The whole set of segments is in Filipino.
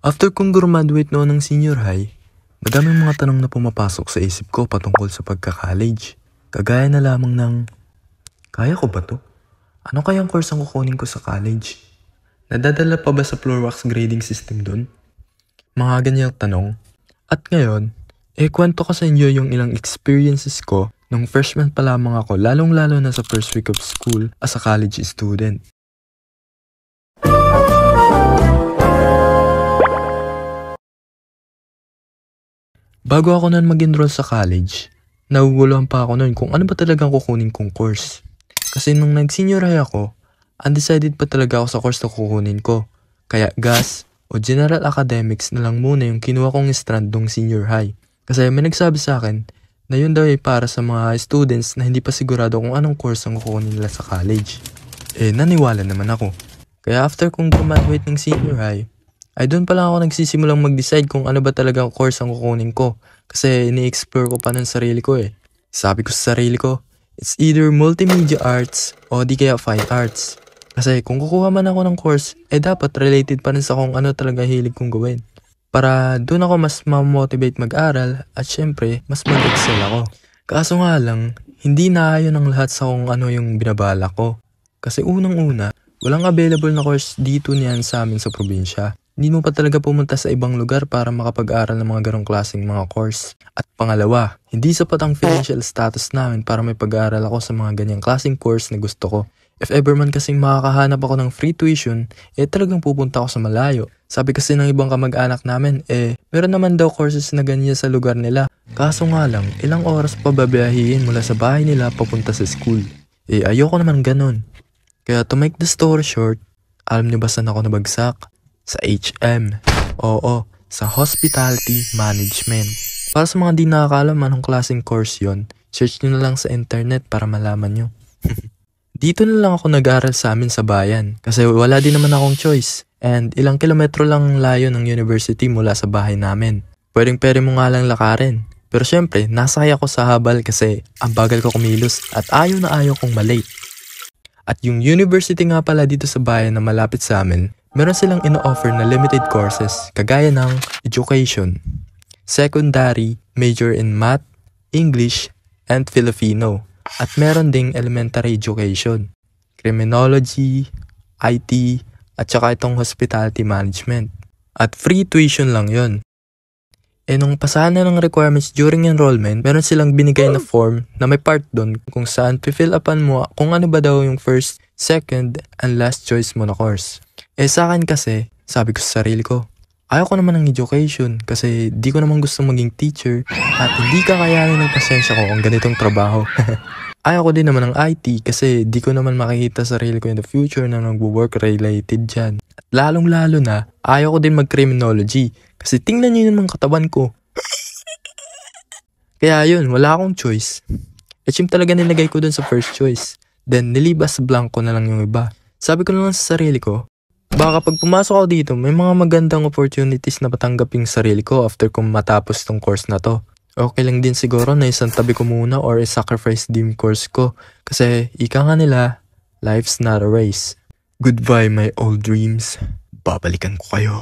After kong graduate noon ng senior high, madaming mga tanong na pumapasok sa isip ko patungkol sa pagka-college. Kagaya na lamang ng, kaya ko ba to? Ano kayang course ang kukunin ko sa college? Nadadala pa ba sa Floorwax grading system dun? Mga ganyang tanong. At ngayon, kwento ko sa inyo yung ilang experiences ko nung freshman pa lamang ako, lalong-lalo na sa first week of school as a college student. Bago ako nun mag-enroll sa college, naguguluhan pa ako nun kung ano ba talagang kukunin kong course. Kasi nung nag-senior high ako, undecided pa talaga ako sa course na kukunin ko. Kaya GAS o General Academics na lang muna yung kinuha kong strand nung senior high. Kasi may nagsabi sa akin na yun daw ay para sa mga students na hindi pa sigurado kung anong course ang kukunin nila sa college. Naniwala naman ako. Kaya after kong graduate ng senior high, ay doon pa lang ako nagsisimulang mag-decide kung ano ba talaga ang course ang kukunin ko. Kasi ini-explore ko pa ng sarili ko eh. Sabi ko sa sarili ko, it's either multimedia arts o di kaya fine arts. Kasi kung kukuha man ako ng course, dapat related pa rin sa kung ano talaga hilig kong gawin. Para doon ako mas ma-motivate mag-aral at syempre, mas mag-excel ako. Kaso nga lang, hindi naayon ang lahat sa kung ano yung binabala ko. Kasi unang-una, walang available na course dito niyan sa amin sa probinsya. Hindi mo pa talaga pumunta sa ibang lugar para makapag-aral ng mga ganong klaseng mga course. At pangalawa, hindi sapat ang financial status namin para may pag-aaral ako sa mga ganyang klaseng course na gusto ko. If ever man kasing makakahanap ako ng free tuition, talagang pupunta ako sa malayo. Sabi kasi ng ibang kamag-anak namin, meron naman daw courses na ganyan sa lugar nila. Kaso nga lang, ilang oras pa babiyahiin mula sa bahay nila papunta sa school. Ayoko naman ganun. Kaya to make the story short, alam niyo ba saan ako nabagsak? Sa HM. Oo, sa Hospitality Management. Para sa mga di nakakaalam anong klaseng course yon, search nyo na lang sa internet para malaman nyo. Dito na lang ako nag-aral sa amin sa bayan kasi wala din naman akong choice. And ilang kilometro lang layo ng university mula sa bahay namin. Pwedeng-pwede mo nga lang lakarin. Pero syempre, nasakay ako sa habal kasi ang bagal ko kumilos at ayaw na ayaw kong malate. At yung university nga pala dito sa bayan na malapit sa amin, meron silang ino-offer na limited courses kagaya ng education, secondary, major in math, English, and Filipino. At meron ding elementary education, criminology, IT, at saka itong hospitality management. At free tuition lang yon. Nung pasahan na ng requirements during enrollment, meron silang binigay na form na may part doon kung saan fill upan mo kung ano ba daw yung first, second, and last choice mo na course. Sa akin kasi, sabi ko sa sarili ko, ayaw ko naman ng education kasi di ko naman gusto maging teacher at hindi kakayanin ng pasensya ko ang ganitong trabaho. Ayaw ko din naman ng IT kasi di ko naman makikita sa sarili ko in the future na nag-work related dyan. At lalong-lalo na, ayaw ko din mag-criminology kasi tingnan nyo naman katawan ko. Kaya yun, wala akong choice. HM talaga nilagay ko dun sa first choice. Then nilibas blanco na lang yung iba. Sabi ko lang sa sarili ko, baka pag pumasok ako dito, may mga magandang opportunities na patanggapin sarili ko after kong matapos tong course na to. Okay lang din siguro na isang tabi ko muna or i-sacrifice din course ko. Kasi ika nga nila, life's not a race. Goodbye my old dreams. Babalikan ko kayo.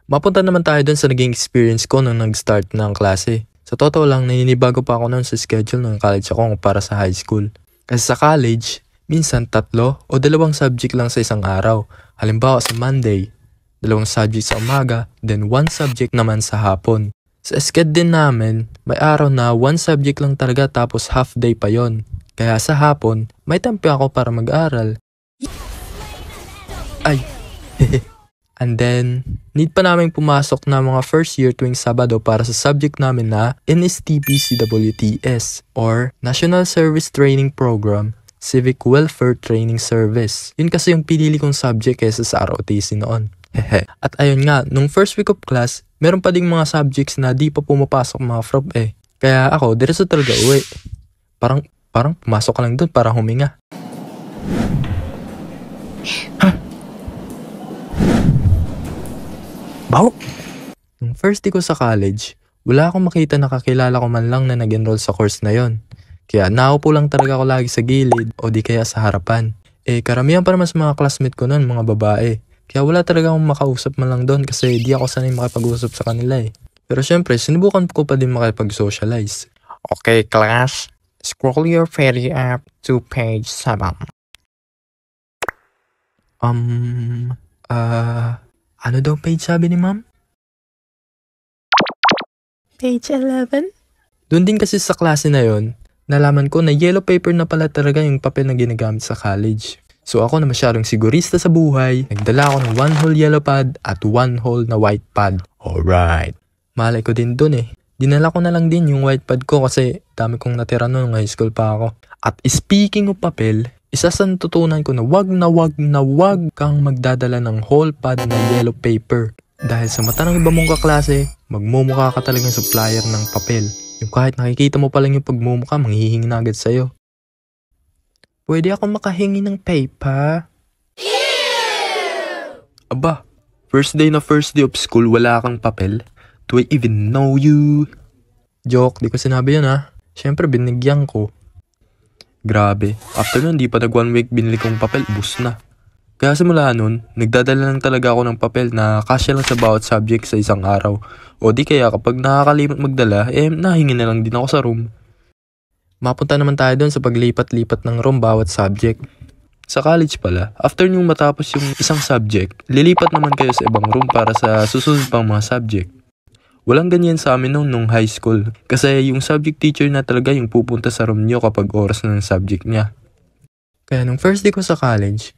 Mapunta naman tayo dun sa naging experience ko nung nag-start ng klase. Sa totoo lang, naninibago pa ako nun sa schedule ng college ako para sa high school. Kasi sa college, minsan 3 o 2 subject lang sa isang araw. Halimbawa sa Monday, 2 subject sa umaga, then 1 subject naman sa hapon. Sa sked din namin, may araw na 1 subject lang talaga tapos half day pa yon. Kaya sa hapon, may tempo ako para mag-aral. Ay, and then, need pa namin pumasok na mga first year tuwing Sabado para sa subject namin na NSTP-CWTS or National Service Training Program, Civic Welfare Training Service. Yun kasi yung pinili kong subject kesa sa ROTC noon. At ayun nga, nung first week of class, meron pa ding mga subjects na di pa pumapasok mga prof Kaya ako, diretso talaga uwi. Parang pumasok ka lang dun para huminga. Bawo! Nung first day ko sa college, wala akong makita na kakilala ko man lang na nag-enroll sa course na yon. Kaya naupo lang talaga ako lagi sa gilid o di kaya sa harapan. Karamihan pa naman sa mga classmate ko nun, mga babae. Kaya wala talaga akong makausap man lang doon kasi di ako sanay makipag-usap sa kanila eh. Pero syempre, sinubukan ko pa din makipag-socialize. Okay, class. Scroll your fairy up to page 7. Ano daw page sabi ni ma'am? Page 11? Doon din kasi sa klase na yon, nalaman ko na yellow paper na pala talaga yung papel na ginagamit sa college. So ako na masyadong sigurista sa buhay, nagdala ako ng 1 whole yellow pad at 1 whole na white pad. Alright. Malay ko din dun eh. Dinala ko na lang din yung white pad ko kasi dami kong natira noon nung high school pa ako. At speaking of papel, isa sa natutunan ko na wag kang magdadala ng whole pad na yellow paper. Dahil sa mata ng iba mong kaklase, magmumukha ka talagang supplier ng papel. Yung kahit nakikita mo pa lang yung pagmumukha, manghihingi na agad sa'yo. Pwede ako makahingi ng paper? Aba, first day of school, wala kang papel? Do I even know you? Joke, di ko sinabi yun ha. Siyempre, binigyan ko. Grabe, after nun, di pa nag 1 week binili kong papel, ubus na. Kaya simula nun, nagdadala lang talaga ako ng papel na kasya lang sa bawat subject sa isang araw. O di kaya kapag nakakalimot magdala, nahingi na lang din ako sa room. Mapunta naman tayo doon sa paglipat-lipat ng room bawat subject. Sa college pala, after nyo matapos yung isang subject, lilipat naman kayo sa ibang room para sa susunod pang mga subject. Walang ganyan sa amin nung high school. Kasi yung subject teacher na talaga yung pupunta sa room nyo kapag oras na ng subject niya. Kaya nung first day ko sa college,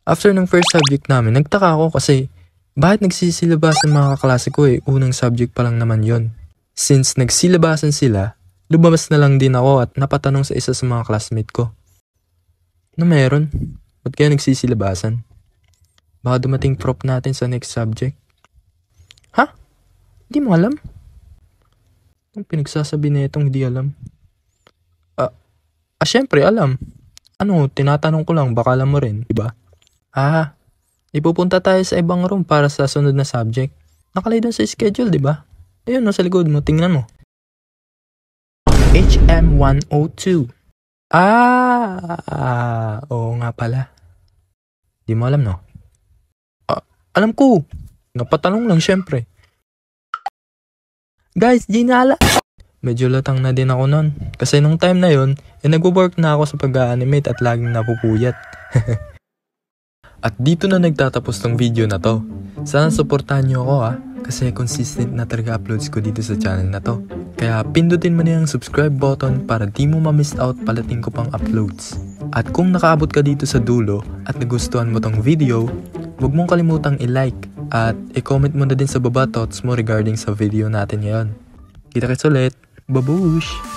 after ng first subject namin, nagtaka ako kasi bakit nagsisilabasan mga kaklase ko unang subject pa lang naman yon. Since nagsilabasan sila, lumabas na lang din ako at napatanong sa isa sa mga classmate ko. Ano meron? Ba't kaya nagsisilabasan? Baka dumating prop natin sa next subject. Ha? Hindi mo alam? Ang pinagsasabi na itong hindi alam. Syempre alam. Ano, tinatanong ko lang, baka alam mo rin, diba? Ipupunta tayo sa ibang room para sa sunod na subject. Nakalay doon sa schedule, diba? Ayun, no, sa likod mo, tingnan mo. HM102. Oo nga pala. Di mo alam, no? Alam ko. Napatanong lang, syempre. Guys, ginala. Medyo latang na din ako nun. Kasi nung time na yun, nagwo-work na ako sa pag-animate at laging napupuyat. At dito na nagtatapos tong video na to. Sana supportahan nyo ako kasi consistent na talaga uploads ko dito sa channel na to. Kaya pindutin mo na yung subscribe button para di mo ma-miss out palating ko pang uploads. At kung nakaabot ka dito sa dulo at nagustuhan mo tong video, huwag mong kalimutang i-like at i-comment mo na din sa baba thoughts mo regarding sa video natin ngayon. Kita-kits ulit. Babush!